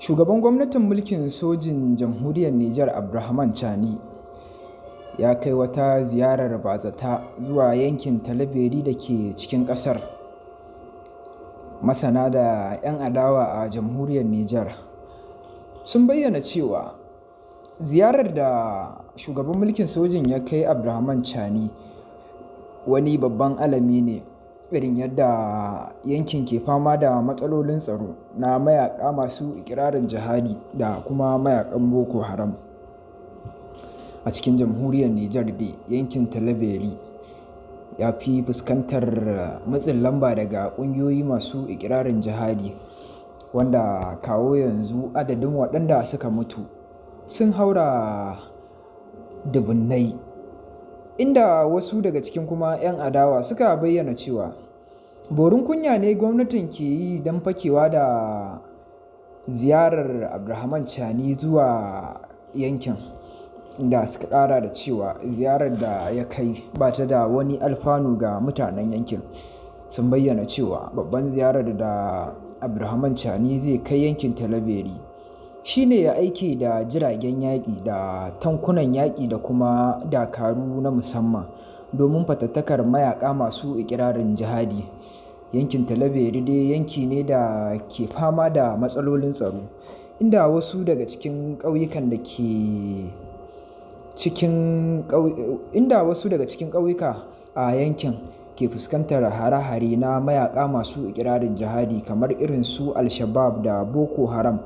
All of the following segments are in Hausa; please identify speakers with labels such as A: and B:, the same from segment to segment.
A: Shugaban gwamnatin mulkin sojin jamhuriyar Nijar Abdurrahman Chani ya kai wata ziyarar bazata zuwa yankin Talabiri da ke cikin ƙasar. Masana da 'yan adawa a jamhuriyar Nijar sun bayyana cewa ziyarar da shugaban mulkin sojin ya kai Abdurrahman Chani wani babban alami ne, irin yadda yankin ke fama da matsalolin tsaro na mayaka masu ikirarin jihadi da kuma mayakan Boko Haram. A cikin jamhuriyar Nijar da yankin Talabiri ya fi fuskantar matsin lamba daga ƙungiyoyi masu ikirarin jihadi, wanda kawo yanzu adadin waɗanda suka mutu sun haura dubunnai, inda wasu daga cikin kuma 'yan adawa suka bayyana cewa borin kunya ne gwamnatin ke yi don fakewa da ziyarar Abdurrahman Chani zuwa yankin, da suka ƙara da cewa ziyarar da ya kai ba ta da wani alfanu ga mutanen yankin. Sun bayyana cewa babban ziyarar da Abdurrahman Chani zai kai yankin Talabiri shine ya aike da jiragen yaƙi da tankunan yaƙi da kuma dakaru na musamman domin fatattakar mayaƙa masu ikirarin jihadi. Yankin Talabiri dai yanki ne da ke fama da matsalolin tsaro, inda wasu daga cikin ƙauyuka a yankin ke fuskantar hare-hare na mayaƙa masu ikirarin jihadi kamar irin su Al-Shabab da Boko Haram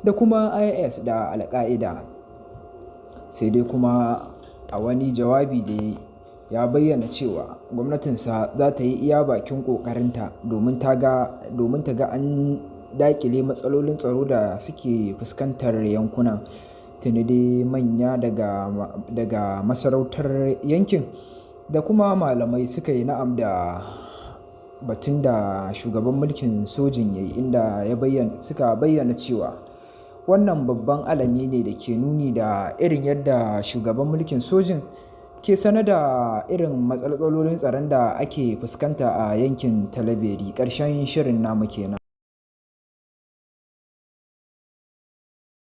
A: da kuma IS da Al-Qaeda. Sai dai kuma a wani jawabi da ya bayyana cewa gwamnatinsa za ta yi iya bakin ƙoƙarinta domin ta ga an daƙile matsalolin tsaro da suke fuskantar yankunan. Tuni dai manya daga masarautar yankin da kuma malamai suka yi na'am da batun da shugaban mulkin sojin ya yi, inda suka bayyana cewa wannan babban alami ne da ke nuni da irin yadda shugaban mulkin sojin ke sane da irin matsalolin tsaron da ake fuskanta a yankin Talabiri. Ƙarshen shirin namu kenan.